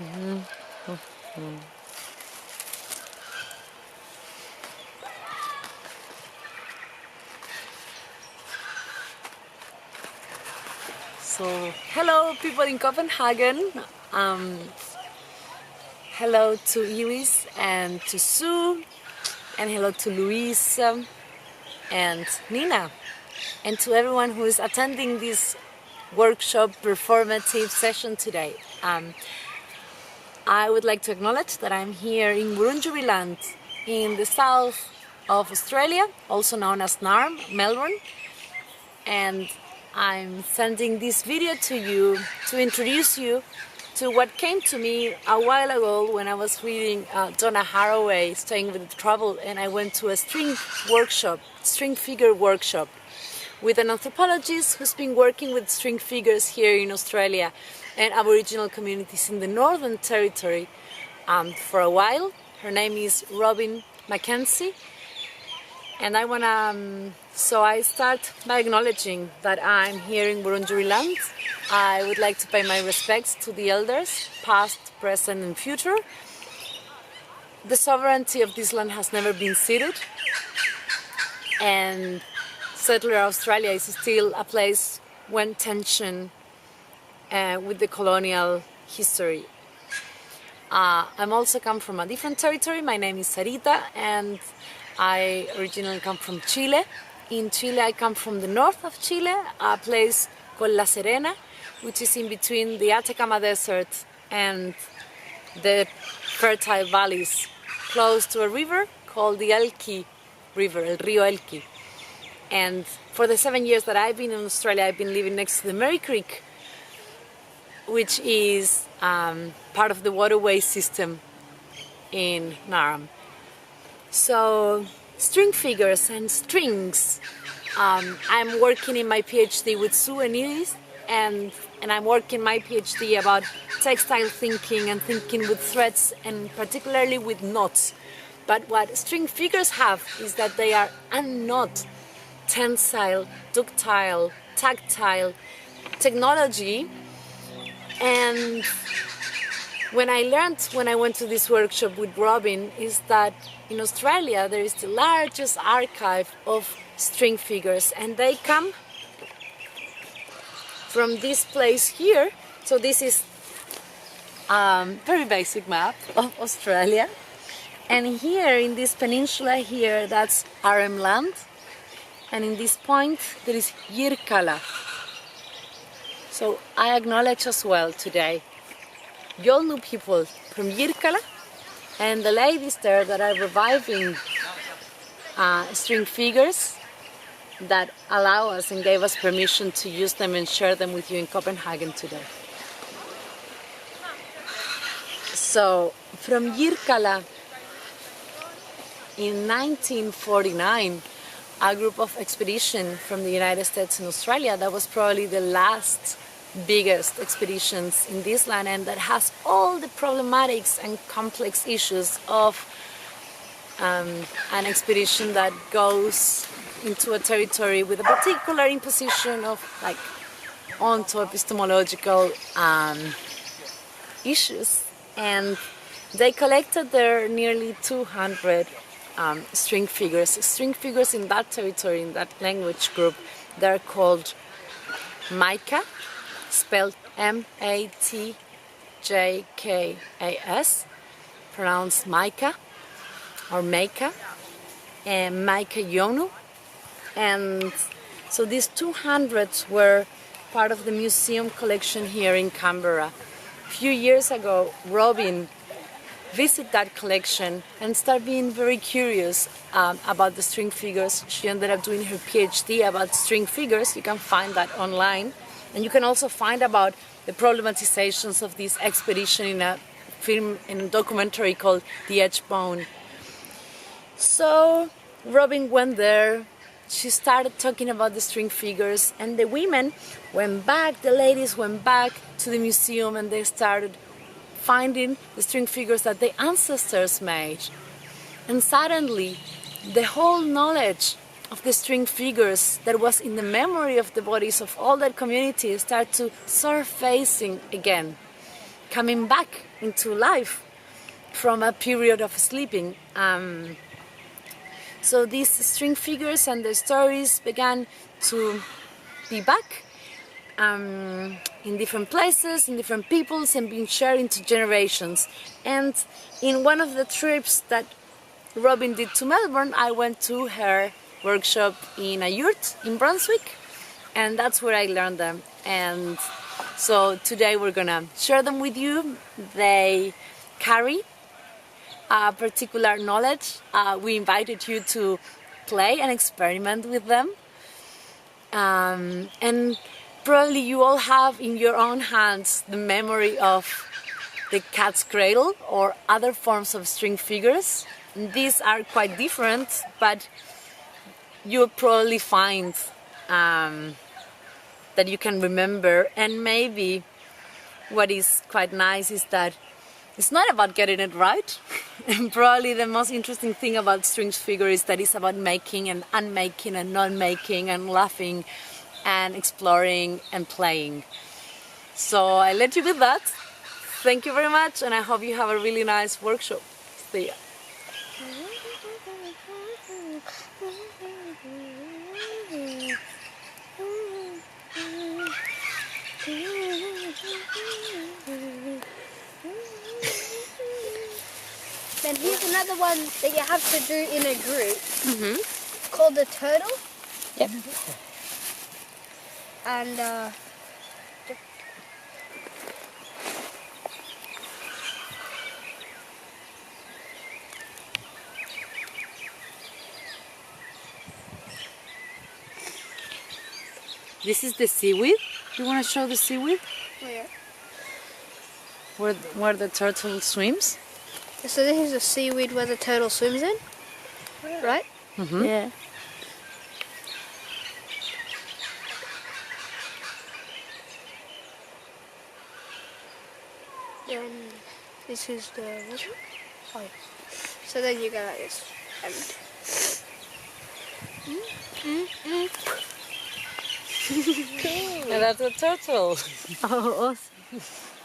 Mhm. So, hello people in Copenhagen. Um, Hello to Iris and to Sue, and hello to Luis and Nina, and to everyone who is attending this workshop performative session today. I would like to acknowledge that I'm here in Wurundjeri land in the south of Australia, also known as Narm, Melbourne, and I'm sending this video to you to introduce you to what came to me a while ago when I was reading Donna Haraway, Staying with the Trouble, and I went to a string figure workshop with an anthropologist who's been working with string figures here in Australia and Aboriginal communities in the Northern Territory for a while. Her name is Robin Mackenzie, and so I start by acknowledging that I'm here in Wurundjeri land. I would like to pay my respects to the elders, past, present and future. The sovereignty of this land has never been ceded, and settler Australia is still a place when tension with the colonial history. I'm also come from a different territory. My name is Sarita, and I originally come from Chile. In Chile, I come from the north of Chile, a place called La Serena, which is in between the Atacama Desert and the fertile valleys, close to a river called the Elqui River, El Rio Elqui. And for the 7 years that I've been in Australia, I've been living next to the Merri Creek, which is part of the waterway system in Naarm. So, string figures and strings. I'm working in my PhD with Sue and Iris, and I'm working my PhD about textile thinking and thinking with threads and particularly with knots. But what string figures have is that they are unknot, tensile, ductile, tactile technology. And when I went to this workshop with Robin, is that in Australia there is the largest archive of string figures, and they come from this place here. So this is a very basic map of Australia, and here in this peninsula here, that's RM land, and in this point there is Yirrkala. So I acknowledge as well today Yolnu people from Yirrkala and the ladies there that are reviving string figures that allow us and gave us permission to use them and share them with you in Copenhagen today. So from Yirrkala in 1949, a group of expedition from the United States and Australia, that was probably the last biggest expeditions in this land, and that has all the problematics and complex issues of an expedition that goes into a territory with a particular imposition of like onto epistemological issues, and they collected there nearly 200 string figures in that territory, in that language group. They're called Maika, spelled M-A-T-J-K-A-S, pronounced Maika or Maika, and Maika Yonu. And so these 200 were part of the museum collection here in Canberra. A few years ago, Robin visited that collection and started being very curious about the string figures. She ended up doing her PhD about string figures. You can find that online. And you can also find about the problematizations of this expedition in a film, in a documentary called The Edge Bone. So Robin went there. She started talking about the string figures, and the women went back, the ladies went back to the museum, and they started finding the string figures that the ancestors made. And suddenly, the whole knowledge of the string figures that was in the memory of the bodies of all that community started to surfacing again, coming back into life from a period of sleeping. So these string figures and the stories began to be back in different places, in different peoples, and being shared into generations. And in one of the trips that Robin did to Melbourne, I went to her workshop in a yurt in Brunswick, and that's where I learned them. And so today we're gonna share them with you. They carry a particular knowledge. We invited you to play and experiment with them. And probably you all have in your own hands the memory of the cat's cradle or other forms of string figures. These are quite different, but you'll probably find that you can remember. And maybe what is quite nice is that it's not about getting it right. And probably the most interesting thing about string figure is that it's about making and unmaking and not making and laughing and exploring and playing. So I let you with that. Thank you very much, and I hope you have a really nice workshop. See ya. Then here's another one that you have to do in a group, called the turtle. Yep. And This is the seaweed. You want to show the seaweed? Where the turtle swims? So this is the seaweed where the turtle swims in, right? Mm-hmm. Yeah. Then this is the oh. So then you go like this. And that's a turtle. Oh, awesome.